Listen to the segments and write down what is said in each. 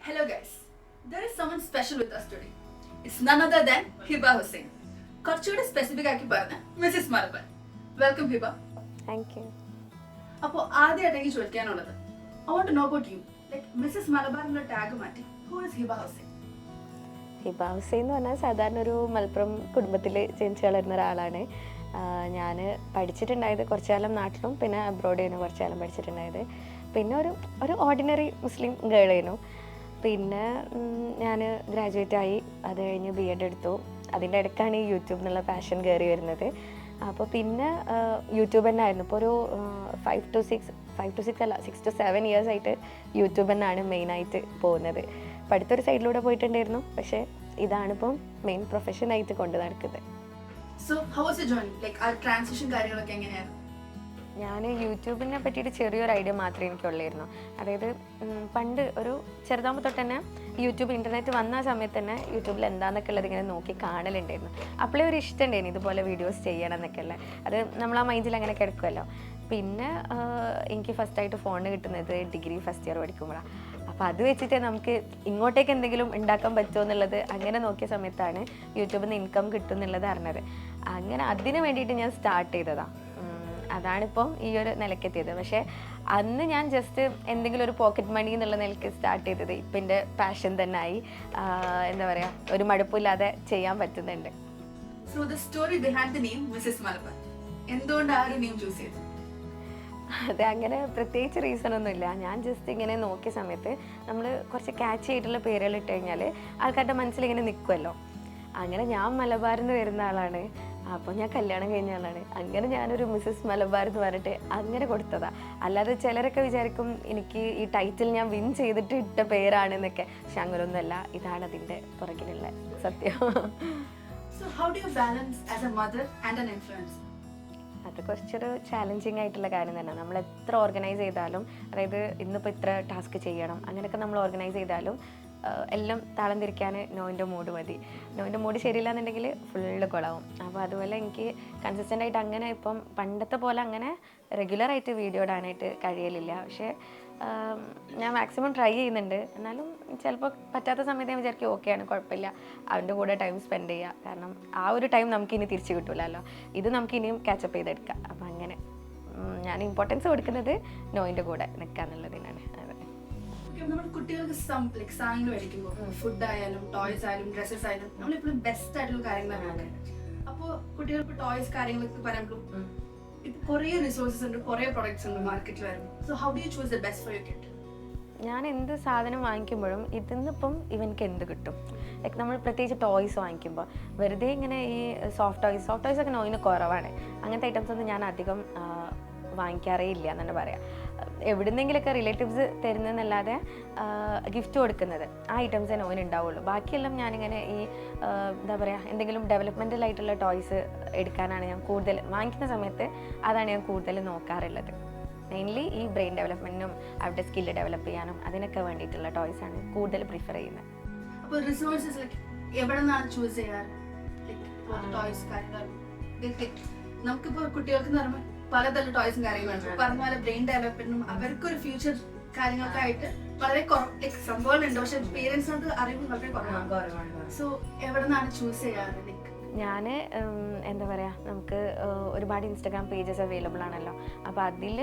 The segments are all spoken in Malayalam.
Hello guys, there is someone special with us today. It's none other than Hiba Hussain. കുറച്ചുകൂടി സ്പെസിഫിക് ആക്കി പറഞ്ഞ Mrs Malabar. Welcome Hiba. Thank you. അപ്പോൾ ആദ്യമായിട്ട് എനിക്ക് ചോദിക്കാനുള്ളത്, I want to know about you. Like Mrs Malabar എന്നുള്ള ടാഗ് മാറ്റി who is ഹിബ ഹുസൈൻ? ഹിബ ഹുസൈൻ എന്ന് പറഞ്ഞാൽ സാധാരണ ഒരു മലപ്പുറം കുടുംബത്തിൽ ജനിച്ചു വളർന്ന ഒരാളാണ്. ഞാൻ പഠിച്ചിട്ടുണ്ടായത് കുറച്ചു കാലം നാട്ടിലും പിന്നെ അബ്രോഡിനും കുറച്ചു കാലം പഠിച്ചിട്ടുണ്ടായത്. പിന്നെ ഒരു ഓർഡിനറി മുസ്ലിം ഗേളായിരുന്നു. പിന്നെ ഞാൻ ഗ്രാജുവേറ്റായി, അത് കഴിഞ്ഞ് BEd എടുത്തു. അതിൻ്റെ ഇടയ്ക്കാണ് ഈ യൂട്യൂബ് എന്നുള്ള പാഷൻ കയറി വരുന്നത്. അപ്പോൾ പിന്നെ യൂട്യൂബ് തന്നെ ആയിരുന്നു. ഇപ്പോൾ ഒരു 6 to 7 ഇയേഴ്സ് ആയിട്ട് യൂട്യൂബ് തന്നെയാണ് മെയിനായിട്ട് പോകുന്നത്. ഇപ്പം അടുത്തൊരു സൈഡിലൂടെ പോയിട്ടുണ്ടായിരുന്നു, പക്ഷേ ഇതാണിപ്പം മെയിൻ പ്രൊഫഷനായിട്ട് കൊണ്ട് നടക്കുന്നത്. So how was your journey? Like ആ ട്രാൻസിഷൻ കാര്യങ്ങളൊക്കെ എങ്ങനെയായിരുന്നു? ഞാൻ യൂട്യൂബിനെ പറ്റിയിട്ട് ചെറിയൊരു ഐഡിയ മാത്രമേ എനിക്കുള്ളായിരുന്നു. അതായത് പണ്ട് ഒരു ചെറുതാകുമ്പോൾ തൊട്ട് തന്നെ യൂട്യൂബ് ഇൻ്റർനെറ്റ് വന്ന സമയത്ത് തന്നെ യൂട്യൂബിൽ എന്താണെന്നൊക്കെ ഉള്ളത് ഇങ്ങനെ നോക്കി കാണലുണ്ടായിരുന്നു. അപ്പോഴേ ഒരു ഇഷ്ടം ഉണ്ടായിരുന്നു ഇതുപോലെ വീഡിയോസ് ചെയ്യണം എന്നൊക്കെ ഉള്ളത്. അത് നമ്മൾ ആ മൈൻഡിൽ അങ്ങനെ കിടക്കുമല്ലോ. പിന്നെ എനിക്ക് ഫസ്റ്റായിട്ട് ഫോൺ കിട്ടുന്നത് ഡിഗ്രി ഫസ്റ്റ് ഇയർ പഠിക്കുമ്പോഴാണ്. അപ്പോൾ അത് വെച്ചിട്ട് നമുക്ക് ഇങ്ങോട്ടേക്ക് എന്തെങ്കിലും ഉണ്ടാക്കാൻ പറ്റുമോ എന്നുള്ളത് അങ്ങനെ നോക്കിയ സമയത്താണ് യൂട്യൂബിൽ നിന്ന് ഇൻകം കിട്ടും എന്നുള്ളത് അറിഞ്ഞത്. അങ്ങനെ അതിന് വേണ്ടിയിട്ട് ഞാൻ സ്റ്റാർട്ട് ചെയ്തതാണ്. അതാണിപ്പം ഈ ഒരു നിലക്കെത്തിയത്. പക്ഷേ അന്ന് ഞാൻ ജസ്റ്റ് എന്തെങ്കിലും ഒരു പോക്കറ്റ് മണി എന്നുള്ള നിലയ്ക്ക് സ്റ്റാർട്ട് ചെയ്തത് ഇപ്പം എൻ്റെ പാഷൻ തന്നെ ആയി. എന്താ പറയുക, ഒരു മടുപ്പില്ലാതെ ചെയ്യാൻ പറ്റുന്നുണ്ട്. So the story behind the name Mrs Malabar, എന്തുകൊണ്ട് ആ ഒരു നെയിം ചൂസ് ചെയ്തു? അത് അങ്ങനെ പ്രത്യേകിച്ച് റീസണൊന്നുമില്ല. ഞാൻ ജസ്റ്റ് ഇങ്ങനെ നോക്കിയ സമയത്ത് നമ്മൾ കുറച്ച് ക്യാച്ച് ആയിട്ടുള്ള പേരുകൾ ഇട്ട് കഴിഞ്ഞാൽ ആൾക്കാരുടെ മനസ്സിലിങ്ങനെ നിൽക്കുമല്ലോ. അങ്ങനെ ഞാൻ മലബാറിൽ നിന്ന് വരുന്ന ആളാണ്, അപ്പോൾ ഞാൻ കല്യാണം കഴിഞ്ഞ ആളാണ്. അങ്ങനെ ഞാനൊരു മിസ്സിസ് മലബാർ എന്ന് പറഞ്ഞിട്ട് അങ്ങനെ കൊടുത്തതാണ്. അല്ലാതെ ചിലരൊക്കെ വിചാരിക്കും എനിക്ക് ഈ ടൈറ്റിൽ ഞാൻ വിൻ ചെയ്തിട്ട് ഇട്ട പേരാണെന്നൊക്കെ. പക്ഷെ അങ്ങനെയൊന്നുമല്ല, ഇതാണ് അതിൻ്റെ പുറകിലുള്ള സത്യം. So how do you balance as a mother and an influencer? അത് കുറച്ചൊരു ചാലഞ്ചിങ് ആയിട്ടുള്ള കാര്യം തന്നെ. നമ്മൾ എത്ര ഓർഗനൈസ് ചെയ്താലും, അതായത് ഇന്നിപ്പോൾ ഇത്ര ടാസ്ക് ചെയ്യണം അങ്ങനെയൊക്കെ നമ്മൾ ഓർഗനൈസ് ചെയ്താലും എല്ലാം താളം തിരിക്കാൻ നോയിൻ്റെ മൂഡ് മതി. നോയിൻ്റെ മൂഡ് ശരിയില്ല എന്നുണ്ടെങ്കിൽ ഫുള്ള് കുളവും. അപ്പോൾ അതുപോലെ എനിക്ക് കൺസിസ്റ്റൻ്റ് ആയിട്ട് അങ്ങനെ ഇപ്പം പണ്ടത്തെ പോലെ അങ്ങനെ റെഗുലറായിട്ട് വീഡിയോ ഇടാനായിട്ട് കഴിയലില്ല. പക്ഷേ ഞാൻ മാക്സിമം ട്രൈ ചെയ്യുന്നുണ്ട്. എന്നാലും ചിലപ്പോൾ പറ്റാത്ത സമയത്ത് ഞാൻ വിചാരിക്കും ഓക്കെയാണ്, കുഴപ്പമില്ല, അവൻ്റെ കൂടെ ടൈം സ്പെൻഡ് ചെയ്യുക. കാരണം ആ ഒരു ടൈം നമുക്കിനി തിരിച്ച് കിട്ടില്ലല്ലോ, ഇത് നമുക്കിനിയും ക്യാച്ചപ്പ് ചെയ്തെടുക്കാം. അപ്പം അങ്ങനെ ഞാൻ ഇമ്പോർട്ടൻസ് കൊടുക്കുന്നത് നോയിൻ്റെ കൂടെ നിൽക്കുക എന്നുള്ളതിനാണ്. നമ്മൾ കുട്ടികൾക്ക് സാധനങ്ങൾ മേടിക്കുമ്പോൾ ഫുഡ് ആയാലും ടോയ്സ് ആയാലും ഡ്രസ്സസ് ആയാലും നമ്മളെപ്പോഴും ബെസ്റ്റ് ആയിട്ടുള്ള കാര്യങ്ങളാണ്. അപ്പോൾ കുട്ടികൾക്ക് ടോയ്സ് കാര്യങ്ങളൊക്കെ പറയുമ്പോൾ ഇപ്പൊ കുറേ റിസോഴ്സസ് ഉണ്ട്, കുറേ പ്രൊഡക്ട്സ് ഉണ്ട് മാർക്കറ്റിൽ വരുമ്പോൾ. So how do you choose the best for your kid? ഞാൻ എന്ത് സാധനം വാങ്ങിക്കുമ്പോഴും ഇതിന്നിപ്പം ഇവനക്ക് എന്ത് കിട്ടും. ലൈക്ക് നമ്മൾ പ്രത്യേകിച്ച് ടോയ്സ് വാങ്ങിക്കുമ്പോൾ വെറുതെ ഇങ്ങനെ ഈ സോഫ്റ്റ് ടോയ്സ് ഒക്കെ നോയിന് കുറവാണ്. അങ്ങനത്തെ ഐറ്റംസ് ഒന്നും ഞാൻ അധികം വാങ്ങിക്കാറേ ഇല്ല എന്നെ പറയാം. എവിടുന്നെങ്കിലൊക്കെ റിലേറ്റീവ്സ് തരുന്നതെന്നല്ലാതെ ഗിഫ്റ്റ് കൊടുക്കുന്നത് ആ ഐറ്റംസേ നോയിന് ഉണ്ടാവുള്ളൂ. ബാക്കിയെല്ലാം ഞാനിങ്ങനെ ഈ എന്താ പറയുക, എന്തെങ്കിലും ഡെവലപ്മെൻ്റൽ ആയിട്ടുള്ള ടോയ്സ് എടുക്കാനാണ് ഞാൻ കൂടുതൽ വാങ്ങിക്കുന്ന സമയത്ത്. അതാണ് ഞാൻ കൂടുതൽ നോക്കാറുള്ളത്. മെയിൻലി ഈ ബ്രെയിൻ ഡെവലപ്മെൻറ്റിനും അവരുടെ സ്കില്ല് ഡെവലപ്പ് ചെയ്യാനും അതിനൊക്കെ വേണ്ടിയിട്ടുള്ള ടോയ്സാണ് കൂടുതൽ പ്രിഫർ ചെയ്യുന്നത്. അപ്പോൾ റിസോഴ്സസ് ലൈക്ക് എവിടെ നിന്നാണ് ചൂസ് ചെയ്യാറ്? ടോയ്സ് കാര്യങ്ങൾ നമുക്കിപ്പോൾ കുട്ടികൾക്ക് എന്ന് പറയുമ്പോൾ പലതരം ടോയ്സും കാര്യങ്ങളും പറഞ്ഞ പോലെ ബ്രെയിൻ ഡെവലപ്മെന്റിനും അവർക്കൊരു ഫ്യൂച്ചർ കാര്യങ്ങളൊക്കെ ആയിട്ട് വളരെ സംഭവങ്ങളുണ്ട്. പക്ഷെ പേരൻസിനോട് അറിവ് വളരെ കുറവാണ്. സോ എവിടെ നിന്നാണ് ചൂസ് ചെയ്യാറ്? ഞാൻ എന്താ പറയുക, നമുക്ക് ഒരുപാട് ഇൻസ്റ്റാഗ്രാം പേജസ് അവൈലബിൾ ആണല്ലോ. അപ്പോൾ അതിൽ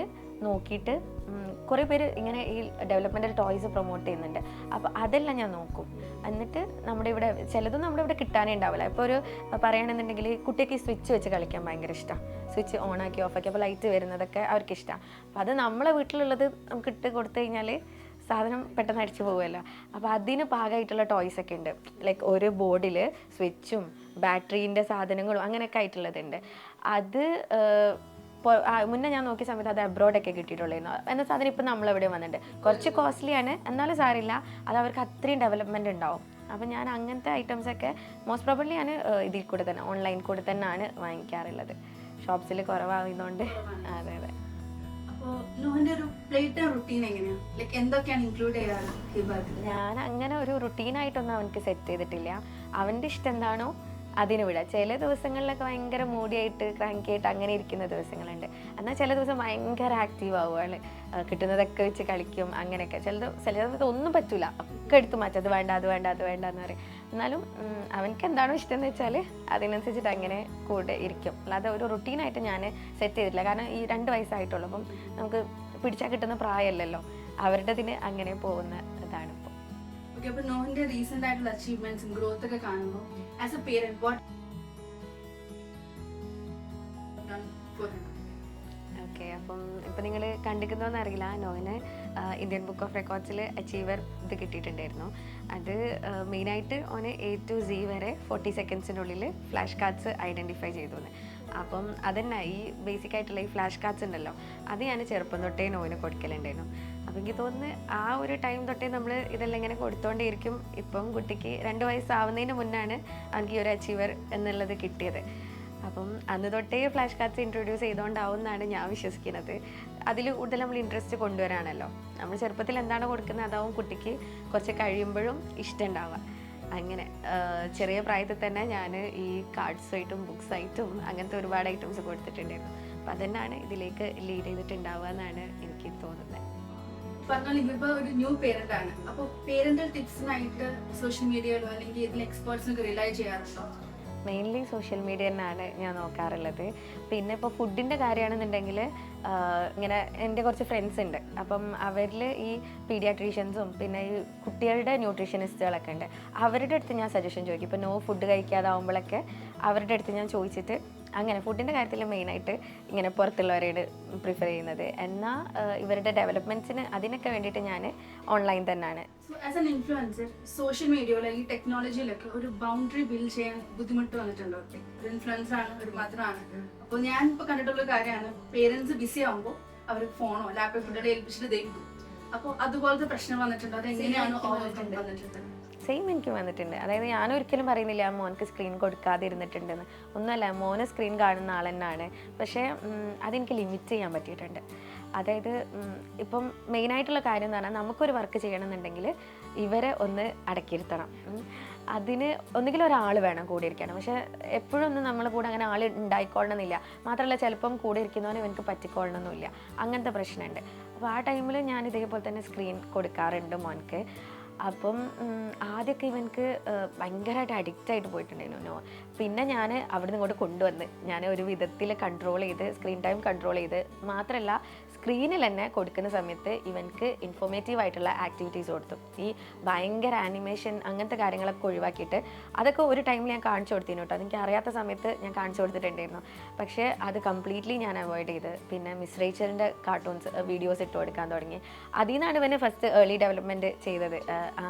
നോക്കിയിട്ട് കുറേ പേര് ഇങ്ങനെ ഈ ഡെവലപ്മെൻ്റൽ ടോയ്സ് പ്രൊമോട്ട് ചെയ്യുന്നുണ്ട്. അപ്പോൾ അതെല്ലാം ഞാൻ നോക്കും. എന്നിട്ട് നമ്മുടെ ഇവിടെ ചിലതും നമ്മുടെ ഇവിടെ കിട്ടാനേ ഉണ്ടാവില്ല. ഇപ്പോൾ ഒരു പറയുകയാണെന്നുണ്ടെങ്കിൽ കുട്ടിക്ക് ഈ സ്വിച്ച് വെച്ച് കളിക്കാൻ ഭയങ്കര ഇഷ്ടമാണ്. സ്വിച്ച് ഓണാക്കി ഓഫാക്കി അപ്പോൾ ലൈറ്റ് വരുന്നതൊക്കെ അവർക്ക് ഇഷ്ടമാണ്. അപ്പോൾ അത് നമ്മളെ വീട്ടിലുള്ളത് നമുക്ക് ഇട്ട് കൊടുത്തു കഴിഞ്ഞാൽ സാധനം പെട്ടെന്ന് അടിച്ചു പോകുമല്ലോ. അപ്പോൾ അതിന് പാകമായിട്ടുള്ള ടോയ്സ് ഒക്കെ ഉണ്ട്. ലൈക്ക് ഒരു ബോർഡിൽ സ്വിച്ചും ബാറ്ററീൻ്റെ സാധനങ്ങളും അങ്ങനെയൊക്കെ ആയിട്ടുള്ളതുണ്ട്. അത് മുന്നേ ഞാൻ നോക്കിയ സമയത്ത് അത് അബ്രോഡൊക്കെ കിട്ടിയിട്ടുള്ളായിരുന്നു. എന്ന സാധനം ഇപ്പം നമ്മളെവിടെ വന്നിട്ടുണ്ട്. കുറച്ച് കോസ്റ്റ്ലിയാണ്, എന്നാലും സാരമില്ല, അത് അവർക്ക് അത്രയും ഡെവലപ്മെൻറ്റ് ഉണ്ടാവും. അപ്പം ഞാൻ അങ്ങനത്തെ ഐറ്റംസൊക്കെ മോസ്റ്റ് പ്രോബബ്ലി ഞാൻ ഇതിൽ കൂടെ തന്നെ ഓൺലൈൻ കൂടെ തന്നെയാണ് വാങ്ങിക്കാറുള്ളത്. ഷോപ്സിൽ കുറവായതുകൊണ്ട്. അതെ. ഞാൻ അങ്ങനെ ഒരു റുട്ടീനായിട്ടൊന്നും അവനക്ക് സെറ്റ് ചെയ്തിട്ടില്ല. അവൻ്റെ ഇഷ്ടം എന്താണോ അതിന് വിടാം. ചില ദിവസങ്ങളിലൊക്കെ ഭയങ്കര മൂടിയായിട്ട് ക്രാങ്കിയായിട്ട് അങ്ങനെ ഇരിക്കുന്ന ദിവസങ്ങളുണ്ട്. എന്നാൽ ചില ദിവസം ഭയങ്കര ആക്റ്റീവ് ആവുകയാണ്, കിട്ടുന്നതൊക്കെ വെച്ച് കളിക്കും അങ്ങനെയൊക്കെ. ചില ദിവസം ഒന്നും പറ്റൂല, ഒക്കെ എടുത്ത് മാറ്റും, അത് വേണ്ട അത് വേണ്ട അത് വേണ്ട എന്ന് പറയും. എന്നാലും അവനക്ക് എന്താണോ ഇഷ്ടം എന്ന് വെച്ചാൽ അതിനനുസരിച്ചിട്ട് അങ്ങനെ കൂടെ ഇരിക്കും. അല്ലാതെ ഒരു റുട്ടീനായിട്ട് ഞാൻ സെറ്റ് ചെയ്തിട്ടില്ല. കാരണം ഈ 2 വയസ്സായിട്ടുള്ളൂ, അപ്പം നമുക്ക് പിടിച്ചാൽ കിട്ടുന്ന പ്രായമല്ലല്ലോ. അവരുടേതിന് അങ്ങനെ പോകുന്ന ഇതാണ് ഇപ്പോൾ. ഓക്കെ, അപ്പോൾ നോഹിന്റെ റീസെന്റ് ആയിട്ടുള്ള അച്ചീവ്മെന്റ്സും ഗ്രോത്ത് ഒക്കെ കാണുമ്പോൾ as A parent what okay, അപ്പം ഇപ്പം നിങ്ങൾ കണ്ടിരിക്കുന്നോന്ന് അറിയില്ല, നോവിന് ഇന്ത്യൻ ബുക്ക് ഓഫ് റെക്കോർഡ്സിൽ അച്ചീവർ ഇത് കിട്ടിയിട്ടുണ്ടായിരുന്നു. അത് മെയിനായിട്ട് ഓന് A to Z വരെ 40 സെക്കൻഡ്സിനുള്ളിൽ ഫ്ലാഷ് കാർഡ്സ് ഐഡൻറ്റിഫൈ ചെയ്തു. അപ്പം അതന്നെ ഈ ബേസിക് ആയിട്ടുള്ള ഈ ഫ്ലാഷ് കാർഡ്സ് ഉണ്ടല്ലോ, അത് ഞാൻ ചെറുപ്പം തൊട്ടേ നോവിന് കൊടുക്കലുണ്ടായിരുന്നു. അപ്പം എനിക്ക് തോന്നുന്നു ആ ഒരു ടൈം തൊട്ടേ നമ്മൾ ഇതെല്ലാം ഇങ്ങനെ കൊടുത്തോണ്ടേയിരിക്കും. ഇപ്പം കുട്ടിക്ക് 2 വയസ്സാവുന്നതിന് മുന്നാണ് എനിക്ക് ഈ ഒരു അച്ചീവർ എന്നുള്ളത് കിട്ടിയത്. അപ്പം അന്ന് തൊട്ടേ ഫ്ലാഷ് കാർഡ്സ് ഇൻട്രൊഡ്യൂസ് ചെയ്തുകൊണ്ടാവും എന്നാണ് ഞാൻ വിശ്വസിക്കുന്നത്. അതിൽ കൂടുതൽ നമ്മൾ ഇൻട്രസ്റ്റ് കൊണ്ടുവരാണല്ലോ. നമ്മൾ ചെറുപ്പത്തിൽ എന്താണോ കൊടുക്കുന്നത് അതാവും കുട്ടിക്ക് കുറച്ച് കഴിയുമ്പോഴും ഇഷ്ടം ഉണ്ടാവുക. അങ്ങനെ ചെറിയ പ്രായത്തിൽ തന്നെ ഞാൻ ഈ കാർഡ്സായിട്ടും ബുക്സായിട്ടും അങ്ങനത്തെ ഒരുപാട് ഐറ്റംസ് കൊടുത്തിട്ടുണ്ടായിരുന്നു. അപ്പം അതന്നെയാണ് ഇതിലേക്ക് ലീഡ് ചെയ്തിട്ടുണ്ടാവുക എന്നാണ് എനിക്ക് തോന്നുന്നത്. പറഞ്ഞാൽ ഇതിപ്പോ ഒരു ന്യൂ പേരന്റ് ആണ്, അപ്പോൾ പേരന്റൽ ടിപ്സിനായിട്ട് സോഷ്യൽ മീഡിയയിലോ അല്ലെങ്കിൽ ഇതിൽ എക്സ്പേർട്സിനൊക്കെ റിലൈ ചെയ്യാറുണ്ടോ? മെയിൻലി സോഷ്യൽ മീഡിയ തന്നെയാണ് ഞാൻ നോക്കാറുള്ളത്. പിന്നെ ഇപ്പോൾ ഫുഡിൻ്റെ കാര്യമാണെന്നുണ്ടെങ്കിൽ ഇങ്ങനെ എൻ്റെ കുറച്ച് ഫ്രണ്ട്സ് ഉണ്ട്. അപ്പം അവരിൽ ഈ പീഡിയാട്രീഷ്യൻസും പിന്നെ ഈ കുട്ടികളുടെ ന്യൂട്രീഷനിസ്റ്റുകളൊക്കെ ഉണ്ട്. അവരുടെ അടുത്ത് ഞാൻ സജഷൻ ചോദിക്കും. ഇപ്പോൾ നോ ഫുഡ് കഴിക്കാതാവുമ്പോഴൊക്കെ അവരുടെ അടുത്ത് ഞാൻ ചോദിച്ചിട്ട് അങ്ങനെ ഫുഡിൻ്റെ കാര്യത്തിൽ മെയിനായിട്ട് ഇങ്ങനെ പുറത്തുള്ളവരോട് പ്രിഫർ ചെയ്യുന്നത്. എന്നാൽ ഇവരുടെ ഡെവലപ്മെൻറ്റ്സിന് അതിനൊക്കെ വേണ്ടിയിട്ട് ഞാൻ ഓൺലൈൻ തന്നെയാണ്. ആസ് ആൻ ഇൻഫ്ലുവൻസർ സോഷ്യൽ മീഡിയയിലോ അല്ലെങ്കിൽ ടെക്നോളജിയിലൊക്കെ ഒരു ബൗണ്ടറി ബിൽഡ് ചെയ്യാൻ ബുദ്ധിമുട്ട് വന്നിട്ടുണ്ടോ? ഒരു ഇൻഫ്ലുവൻസർ ആണ്, ഒരു മദറാണ്. അപ്പോൾ ഞാൻ ഇപ്പോൾ കണ്ടിട്ടുള്ള കാര്യമാണ്, പേരൻസ് ബിസി ആകുമ്പോൾ അവർ ഫോണോ ലാപ്ടോപ്പ് ഫുഡോ ഏൽപ്പിച്ചിട്ട് ദൈവം. അപ്പോൾ അതുപോലത്തെ പ്രശ്നം വന്നിട്ടുണ്ടോ? അത് എങ്ങനെയാണ് ഓവർകം വന്നിട്ടുണ്ട്? സെയിം എനിക്ക് വന്നിട്ടുണ്ട്. അതായത് ഞാനൊരിക്കലും പറയുന്നില്ല മോനക്ക് സ്ക്രീൻ കൊടുക്കാതെ ഇരുന്നിട്ടുണ്ടെന്ന്. ഒന്നുമല്ല, മോന് സ്ക്രീൻ കാണുന്ന ആൾ തന്നെയാണ്. പക്ഷേ അതെനിക്ക് ലിമിറ്റ് ചെയ്യാൻ പറ്റിയിട്ടുണ്ട്. അതായത് ഇപ്പം മെയിനായിട്ടുള്ള കാര്യം എന്ന് പറഞ്ഞാൽ നമുക്കൊരു വർക്ക് ചെയ്യണമെന്നുണ്ടെങ്കിൽ ഇവരെ ഒന്ന് അടക്കിയിരുത്തണം. അതിന് ഒന്നുകിൽ ഒരാൾ വേണം കൂടെ ഇരിക്കണം. പക്ഷേ എപ്പോഴും ഒന്നും നമ്മളെ കൂടെ അങ്ങനെ ആൾ ഉണ്ടായിക്കൊള്ളണമെന്നില്ല. മാത്രമല്ല ചിലപ്പം കൂടെ ഇരിക്കുന്നവനെ എനിക്ക് പറ്റിക്കൊള്ളണമെന്നില്ല. അങ്ങനത്തെ പ്രശ്നമുണ്ട്. അപ്പോൾ ആ ടൈമിൽ ഞാൻ ഇതേപോലെ തന്നെ സ്ക്രീൻ കൊടുക്കാറുണ്ട് മോനക്ക്. അപ്പം ആദ്യമൊക്കെ ഇവനക്ക് ഭയങ്കരമായിട്ട് അഡിക്റ്റായിട്ട് പോയിട്ടുണ്ടായിരുന്നു. പിന്നെ ഞാൻ അവിടുന്ന് ഇങ്ങോട്ട് കൊണ്ടുവന്ന് ഞാൻ ഒരു വിധത്തിൽ കൺട്രോൾ ചെയ്ത് സ്ക്രീൻ ടൈം കൺട്രോൾ ചെയ്ത്, മാത്രമല്ല സ്ക്രീനിൽ തന്നെ കൊടുക്കുന്ന സമയത്ത് ഇവനക്ക് ഇൻഫോർമേറ്റീവ് ആയിട്ടുള്ള ആക്ടിവിറ്റീസ് കൊടുത്തു. ഈ ഭയങ്കര ആനിമേഷൻ അങ്ങനത്തെ കാര്യങ്ങളൊക്കെ ഒഴിവാക്കിയിട്ട് അതൊക്കെ ഒരു ടൈമിൽ ഞാൻ കാണിച്ചു കൊടുത്തിരുന്നു കേട്ടോ. അതെനിക്ക് അറിയാത്ത സമയത്ത് ഞാൻ കാണിച്ചു കൊടുത്തിട്ടുണ്ടായിരുന്നു. പക്ഷേ അത് കംപ്ലീറ്റ്ലി ഞാൻ അവോയ്ഡ് ചെയ്ത് പിന്നെ മിസ് റേച്ചറിൻ്റെ കാർട്ടൂൺസ് വീഡിയോസ് ഇട്ട് കൊടുക്കാൻ തുടങ്ങി. അതിൽ നിന്നാണ് ഇവനെ ഫസ്റ്റ് ഏർലി ഡെവലപ്മെൻറ്റ് ചെയ്തത്.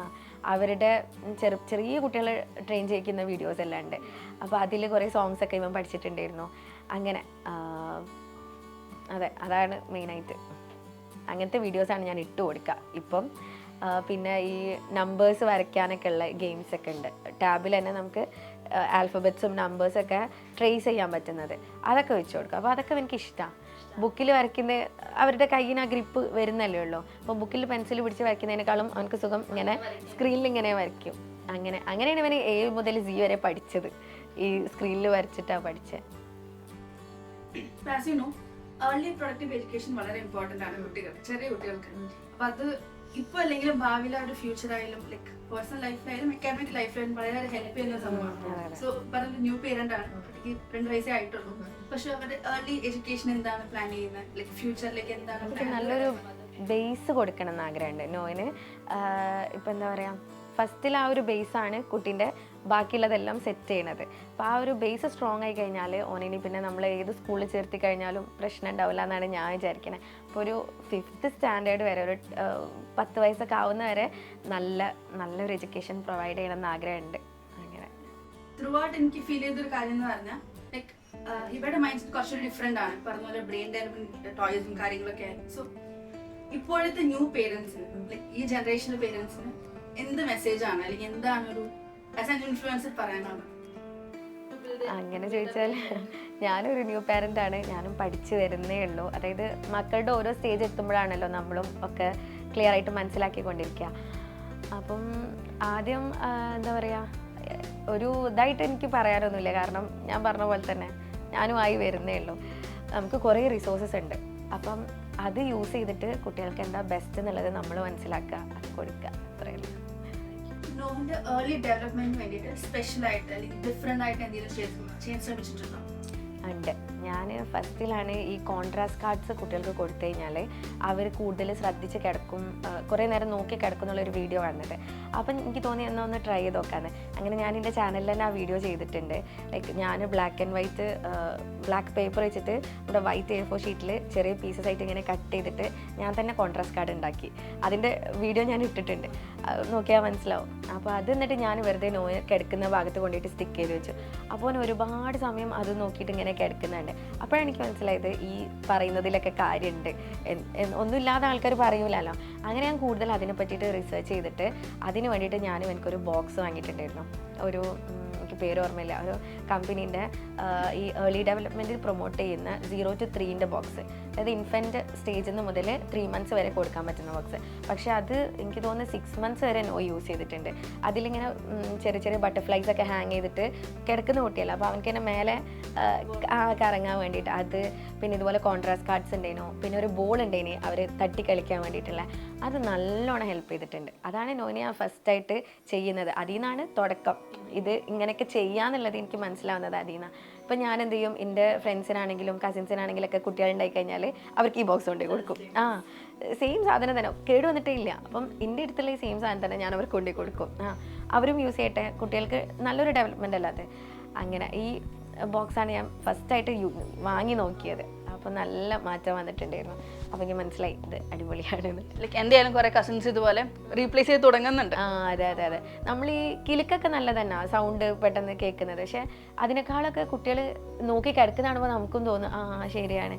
അവരുടെ ചെറിയ കുട്ടികളെ ട്രെയിൻ ചെയ്യിക്കുന്ന വീഡിയോസ് എല്ലാം ഉണ്ട്. അപ്പോൾ അതിൽ കുറേ സോങ്സൊക്കെ ഇവൻ പഠിച്ചിട്ടുണ്ടായിരുന്നു. അങ്ങനെ അതെ, അതാണ് മെയിനായിട്ട്. അങ്ങനത്തെ വീഡിയോസാണ് ഞാൻ ഇട്ട് കൊടുക്കുക ഇപ്പം. പിന്നെ ഈ നമ്പേഴ്സ് വരയ്ക്കാനൊക്കെ ഉള്ള ഗെയിംസൊക്കെ ഉണ്ട്. ടാബിൽ തന്നെ നമുക്ക് ആൽഫബറ്റ്സും നമ്പേഴ്സൊക്കെ ട്രേസ് ചെയ്യാൻ പറ്റുന്നത്, അതൊക്കെ വെച്ച് കൊടുക്കുക. അപ്പോൾ അതൊക്കെ എനിക്ക് ഇഷ്ടമാണ്. ബുക്കിൽ വരയ്ക്കുന്ന അവരുടെ കയ്യിന് ആ ഗ്രിപ്പ് വരുന്നല്ലേ ഉള്ളൂ. അപ്പോൾ ബുക്കിൽ പെൻസിൽ പിടിച്ച് വരയ്ക്കുന്നതിനേക്കാളും അവനക്ക് സുഖം ഇങ്ങനെ സ്ക്രീനിൽ ഇങ്ങനെ വരയ്ക്കും. അങ്ങനെയാണ് ഇവന് A മുതൽ Z വരെ പഠിച്ചത്. ഈ സ്ക്രീനിൽ വരച്ചിട്ടാണ് പഠിച്ചത്. ഏർലി പ്രൊഡക്റ്റീവ് എഡ്യൂക്കേഷൻ വളരെ ഇമ്പോർട്ടൻ്റ് ആണ് ചെറിയ കുട്ടികൾക്ക്. അപ്പം അത് ഇപ്പോൾ അല്ലെങ്കിലും ഭാവിയിലെ ഒരു ഫ്യൂച്ചറായാലും ലൈക്ക് പേഴ്സണൽ ലൈഫിലായാലും അക്കാഡമിക് ലൈഫിലായാലും വളരെ ഹെൽപ്പ് ചെയ്യുന്ന സംഭവമാണ്. സോ പറഞ്ഞ ന്യൂ പേരന്റ് ആണ്, 2 വയസ്സേ ആയിട്ടുള്ളൂ. പക്ഷെ അവരുടെ ഏർലി എഡ്യൂക്കേഷൻ എന്താണ് പ്ലാൻ ചെയ്യുന്നത്? ലൈക്ക് ഫ്യൂച്ചറിലേക്ക് എന്താണ്? നല്ലൊരു ബേസ് കൊടുക്കണം എന്ന് ആഗ്രഹമുണ്ട് നോയിന്. ഇപ്പം എന്താ പറയുക, ഫസ്റ്റിൽ ആ ഒരു ബേസാണ് കുട്ടീൻ്റെ ബാക്കിയുള്ളതെല്ലാം സെറ്റ് ചെയ്യണത്. അപ്പോൾ ആ ഒരു ബേസ് സ്ട്രോങ് ആയി കഴിഞ്ഞാൽ ഓനിനി പിന്നെ നമ്മൾ ഏത് സ്കൂളിൽ ചേർത്തി കഴിഞ്ഞാലും പ്രശ്നം ഉണ്ടാവില്ല എന്നാണ് ഞാൻ വിചാരിക്കുന്നത്. അപ്പോൾ ഒരു 5th സ്റ്റാൻഡേർഡ് വരെ, ഒരു 10 വയസ്സൊക്കെ ആവുന്ന വരെ നല്ലൊരു എഡ്യൂക്കേഷൻ പ്രൊവൈഡ് ചെയ്യണമെന്ന് ആഗ്രഹമുണ്ട്. അങ്ങനെ ത്രൂ ഔട്ട് എനിക്ക് ഫീൽ ചെയ്തൊരു കാര്യം എന്ന് പറഞ്ഞാൽ ലൈക്ക് ഇവരുടെ മൈൻഡ് സെറ്റ് കുറച്ചൊരു ഡിഫറെൻ്റ് ആണ്. പറഞ്ഞ പോലെ ബ്രെയിൻ ഡെവലപ്മെന്റ് ടോയ്സും കാര്യങ്ങളൊക്കെ ആയി. സോ ഇപ്പോഴത്തെ ന്യൂ പേരൻസിന് ലൈക്ക് ഈ ജനറേഷനിലെ പേരൻസിന് എന്ത് മെസ്സേജാണ് അല്ലെങ്കിൽ എന്താണ് ഒരു ആസ് ആൻ ഇൻഫ്ലുവൻസർ പറയാനുള്ളത്? അങ്ങനെ ചോദിച്ചാൽ ഞാനൊരു ന്യൂ പാരൻ്റ് ആണ്. ഞാനും പഠിച്ചു വരുന്നേ ഉള്ളൂ. അതായത് മക്കളുടെ ഓരോ സ്റ്റേജ് എത്തുമ്പോഴാണല്ലോ നമ്മളും ഒക്കെ ക്ലിയർ ആയിട്ട് മനസ്സിലാക്കിക്കൊണ്ടിരിക്കുക. അപ്പം ആദ്യം എന്താ പറയുക, ഒരു ഇതായിട്ട് എനിക്ക് പറയാനൊന്നുമില്ല. കാരണം ഞാൻ പറഞ്ഞ പോലെ തന്നെ ഞാനും ആയി വരുന്നേ ഉള്ളൂ. നമുക്ക് കുറേ റിസോഴ്സസ് ഉണ്ട്. അപ്പം അത് യൂസ് ചെയ്തിട്ട് കുട്ടികൾക്ക് എന്താ ബെസ്റ്റ് എന്നുള്ളത് നമ്മൾ മനസ്സിലാക്കുക, അത് കൊടുക്കുക, അത്രയേ ഉള്ളൂ. നോവിന്റെ ഏർലി ഡെവലപ്മെന്റിന് വേണ്ടിയിട്ട് സ്പെഷ്യലായിട്ട് അല്ലെങ്കിൽ ഡിഫറെന്റ് ആയിട്ട് എന്തെങ്കിലും ചെയ്യാൻ ശ്രമിച്ചിട്ടുണ്ടോ? ഉണ്ട്. ഞാൻ ഫസ്റ്റിലാണ് ഈ കോൺട്രാസ്റ്റ് കാർഡ്സ് കുട്ടികൾക്ക് കൊടുത്തു കഴിഞ്ഞാൽ അവർ കൂടുതൽ ശ്രദ്ധിച്ച് കിടക്കും, കുറേ നേരം നോക്കി കിടക്കും എന്നുള്ളൊരു വീഡിയോ കണ്ടിട്ട്. അപ്പം എനിക്ക് തോന്നി എന്നാൽ ഒന്ന് ട്രൈ ചെയ്ത് നോക്കാമെന്ന്. അങ്ങനെ ഞാൻ എൻ്റെ ചാനലിൽ തന്നെ ആ വീഡിയോ ചെയ്തിട്ടുണ്ട്. ലൈക്ക് ഞാൻ black and white black paper വെച്ചിട്ട് നമ്മുടെ വൈറ്റ് A4 ഷീറ്റിൽ ചെറിയ പീസസ് ആയിട്ട് ഇങ്ങനെ കട്ട് ചെയ്തിട്ട് ഞാൻ തന്നെ കോൺട്രാസ്റ്റ് കാർഡ് ഉണ്ടാക്കി. അതിൻ്റെ വീഡിയോ ഞാൻ ഇട്ടിട്ടുണ്ട്, നോക്കിയാൽ മനസ്സിലാവും. അപ്പോൾ അത് എന്നിട്ട് ഞാൻ വെറുതെ കിടക്കുന്ന ഭാഗത്ത് കൊണ്ടുപോയിട്ട് സ്റ്റിക്ക് ചെയ്ത് വെച്ചു. അപ്പോൾ ഒരുപാട് സമയം അത് നോക്കിയിട്ട് ഇങ്ങനെ കിടക്കുന്നുണ്ട്. അപ്പോഴാണ് എനിക്ക് മനസ്സിലായത് ഈ പറയുന്നതിലൊക്കെ കാര്യമുണ്ട്, ഒന്നുമില്ലാതെ ആൾക്കാർ പറയൂലല്ലോ. അങ്ങനെ ഞാൻ കൂടുതൽ അതിനെ പറ്റിയിട്ട് റിസർച്ച് ചെയ്തിട്ട് അതിന് വേണ്ടിയിട്ട് ഞാനും എനിക്കൊരു ബോക്സ് വാങ്ങിയിട്ടുണ്ടായിരുന്നു. എനിക്ക് പേര് ഓർമ്മയില്ല, ഒരു കമ്പനീൻ്റെ ഈ ഏർലി ഡെവലപ്മെൻറ്റിൽ പ്രൊമോട്ട് ചെയ്യുന്ന 0 to 3 ബോക്സ്, അതായത് ഇൻഫൻറ്റ് സ്റ്റേജിൽ നിന്ന് മുതൽ 3 months വരെ കൊടുക്കാൻ പറ്റുന്ന ബോക്സ്. പക്ഷേ അത് എനിക്ക് തോന്നുന്നു 6 months വരെ യൂസ് ചെയ്തിട്ടുണ്ട്. അതിലിങ്ങനെ ചെറിയ ചെറിയ ബട്ടർഫ്ലൈസ് ഒക്കെ ഹാങ് ചെയ്തിട്ട് കിടക്കുന്ന കുട്ടിയല്ല, അപ്പോൾ അവനക്ക് തന്നെ മേലെ കറങ്ങാൻ വേണ്ടിയിട്ട് അത്. പിന്നെ ഇതുപോലെ കോൺട്രാസ്റ്റ് കാർഡ്സ് ഉണ്ടായിരുന്നു, പിന്നെ ഒരു ബോൾ ഉണ്ടായിന് അവർ തട്ടി കളിക്കാൻ വേണ്ടിയിട്ടുള്ള, അത് നല്ലോണം ഹെൽപ്പ് ചെയ്തിട്ടുണ്ട്. അതാണ് നോനിയ ഫസ്റ്റായിട്ട് ചെയ്യുന്നത്. അതിൽ നിന്നാണ് തുടക്കം. ഇത് ഇങ്ങനെയൊക്കെ ചെയ്യാന്നുള്ളത് എനിക്ക് മനസ്സിലാവുന്നത് അതിൽ നിന്നാണ്. ഇപ്പം ഞാൻ എന്ത് ചെയ്യും, എൻ്റെ ഫ്രണ്ട്സിനാണെങ്കിലും കസിൻസിനാണെങ്കിലൊക്കെ കുട്ടികളുണ്ടായി കഴിഞ്ഞാൽ അവർക്ക് ഈ ബോക്സ് കൊണ്ടുപോയി കൊടുക്കും. സെയിം സാധനം തന്നെ, കേട് വന്നിട്ടേ ഇല്ല. അപ്പം എൻ്റെ അടുത്തുള്ള ഈ സെയിം സാധനം തന്നെ ഞാൻ അവർക്ക് കൊണ്ടുപോയി കൊടുക്കും. അവരും യൂസ് ചെയ്യട്ടെ, കുട്ടികൾക്ക് നല്ലൊരു ഡെവലപ്മെൻ്റ് അല്ലാതെ. അങ്ങനെ ഈ ബോക്സാണ് ഞാൻ ഫസ്റ്റായിട്ട് വാങ്ങി നോക്കിയത്. അപ്പോൾ നല്ല മാറ്റം വന്നിട്ടുണ്ടായിരുന്നു. അപ്പോൾ എനിക്ക് മനസ്സിലായി ഇത് അടിപൊളിയാണെന്ന്. ലൈക്ക് എന്തായാലും കുറേ കസിൻസ് ഇതുപോലെ റീപ്ലേസ് ചെയ്ത് തുടങ്ങുന്നുണ്ട്. അതെ അതെ അതെ. നമ്മൾ ഈ കിലുക്കൊക്കെ നല്ല തന്നെ സൗണ്ട് പെട്ടെന്ന് കേൾക്കുന്നത്, പക്ഷെ അതിനേക്കാളൊക്കെ കുട്ടികൾ നോക്കി കിടക്കുന്ന കാണുമ്പോൾ നമുക്കും തോന്നും ശരിയാണ്.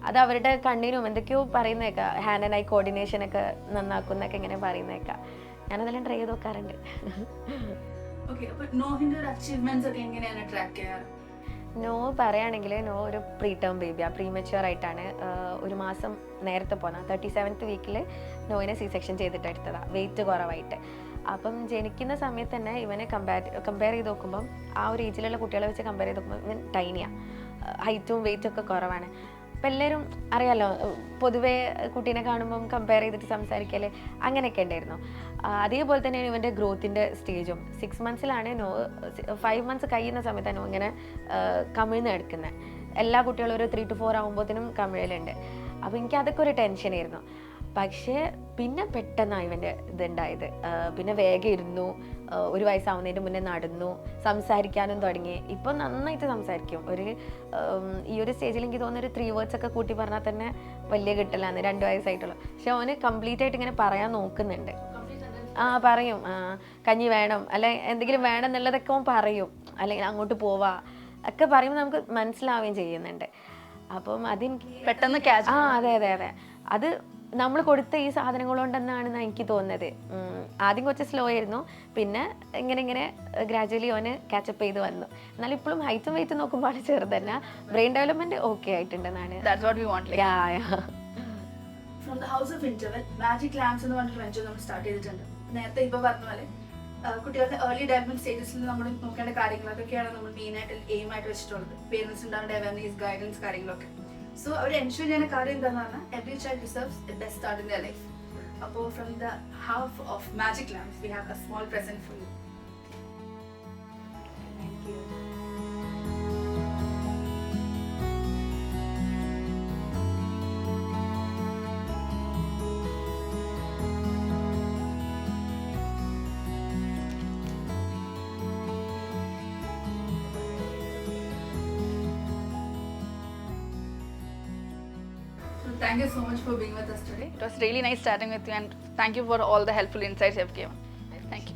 അത് അവരുടെ കണ്ണിനും എന്തൊക്കെയോ പറയുന്നേക്കാം, ഹാൻഡ് ആൻഡ് ഐ കോർഡിനേഷനൊക്കെ നന്നാക്കുന്നൊക്കെ ഇങ്ങനെ പറയുന്നേക്കാം. ഞാനതെല്ലാം ട്രൈ ചെയ്ത് നോക്കാറുണ്ട്. ഓക്കെ, അപ്പോൾ നോഹിന്റെ ഒരു അച്ചീവ്മെന്റ്സ് ഒക്കെ എങ്ങനെയാണ് ട്രാക്ക് ചെയ്യാറ്? നോ പറയുകയാണെങ്കിൽ നോ ഒരു പ്രീ ടേം ബേബിയാണ്, പ്രീമച്യൂർ ആയിട്ടാണ്. 1 മാസം നേരത്തെ പോകുന്നത്. 37th വീക്കിൽ നോയിനെ C-section ചെയ്തിട്ട് എടുത്തതാണ്, വെയിറ്റ് കുറവായിട്ട്. അപ്പം ജനിക്കുന്ന സമയത്ത് തന്നെ ഇവനെ കമ്പയർ ചെയ്ത് നോക്കുമ്പം ആ ഒരു ഏജിലുള്ള കുട്ടികളെ വെച്ച് കമ്പയർ ചെയ്ത് നോക്കുമ്പോൾ ഇവൻ ടൈനിയാണ്, ഹൈറ്റും വെയിറ്റും ഒക്കെ കുറവാണ്. അപ്പം എല്ലാവരും അറിയാമല്ലോ, പൊതുവേ കുട്ടീനെ കാണുമ്പം കമ്പയർ ചെയ്തിട്ട് സംസാരിക്കൽ അങ്ങനെയൊക്കെ ഉണ്ടായിരുന്നു. അതേപോലെ തന്നെയാണ് ഇവൻ്റെ ഗ്രോത്തിൻ്റെ സ്റ്റേജും. 6 monthsലാണ് 5 months കഴിയുന്ന സമയത്താണ് ഇങ്ങനെ കമിഴ്ന്ന് എടുക്കുന്നത്. എല്ലാ കുട്ടികളും ഒരു 3 to 4 ആകുമ്പോഴത്തേനും കമിഴലുണ്ട്. അപ്പോൾ എനിക്ക് അതൊക്കെ ഒരു ടെൻഷനായിരുന്നു. പക്ഷേ പിന്നെ പെട്ടെന്നാണ് ഇവൻ്റെ ഇതുണ്ടായത്. പിന്നെ വേഗം ഇരുന്നു, 1 വയസ്സാവുന്നതിന് മുന്നേ നടന്നു, സംസാരിക്കാനും തുടങ്ങി. ഇപ്പം നന്നായിട്ട് സംസാരിക്കും. ഈ ഒരു സ്റ്റേജിൽ എനിക്ക് തോന്നുന്ന ഒരു 3 words ഒക്കെ കൂട്ടി പറഞ്ഞാൽ തന്നെ വലിയ കിട്ടലാന്ന്, 2 വയസ്സായിട്ടുള്ളൂ. പക്ഷെ അവന് കംപ്ലീറ്റ് ആയിട്ട് ഇങ്ങനെ പറയാൻ നോക്കുന്നുണ്ട്. പറയും, കഞ്ഞി വേണം, അല്ലെ എന്തെങ്കിലും വേണം എന്നുള്ളതൊക്കെ അവൻ പറയും, അല്ലെങ്കിൽ അങ്ങോട്ട് പോവാ ഒക്കെ പറയുമ്പോൾ നമുക്ക് മനസ്സിലാവുകയും ചെയ്യുന്നുണ്ട്. അപ്പം അതെനിക്ക് പെട്ടെന്ന് ക്യാച്ച്. അതെ അതെ അതെ. അത് നമ്മൾ കൊടുത്ത ഈ സാധനങ്ങൾ കൊണ്ടെന്നാണെന്ന് എനിക്ക് തോന്നുന്നത്. ആദ്യം കുറച്ച് സ്ലോ ആയിരുന്നു, പിന്നെ ഇങ്ങനെ ഗ്രാജുവലി അവന് കാച്ചപ്പ് ചെയ്ത് വന്നു. എന്നാലും ഇപ്പോഴും ഹൈറ്റും വെയിറ്റും നോക്കുമ്പോൾ ചെറുതന്നെ, ബ്രെയിൻ ഡെവലപ്മെന്റ് ഓക്കെ ആയിട്ടുണ്ടെന്നാണ്. From the house of interval magic lamps എന്ന് പറഞ്ഞൊരു വെഞ്ചർ നമ്മൾ സ്റ്റാർട്ട് ചെയ്തിട്ടുണ്ട്. നേരത്തെ ഇപ്പോൾ പറഞ്ഞ പോലെ കുട്ടികളുടെ ഏർലി ഡെവലപ്മെന്റ് സ്റ്റേജസിൽ നമ്മൾ നോക്കേണ്ട കാര്യങ്ങൾ അതൊക്കെയാണ് നമ്മൾ മെയിനായിട്ട് എയിം ആയിട്ട് വെച്ചിട്ടുള്ളത്. പേരൻസ് ഉണ്ടാകേണ്ട അവയർനെസ്, ഗൈഡൻസ്, കാര്യങ്ങളൊക്കെ. സോ അവർ എൻഷുർ ചെയ്യുന്ന കാര്യം എന്താണെന്ന് പറഞ്ഞാൽ every child deserves the best start in their life. അപ്പോൾ from the half of magic lamps we have a small present for you. Thank you. Thank you so much for being with us today. It was really nice chatting with you, and thank you for all the helpful insights you have given. Thank you.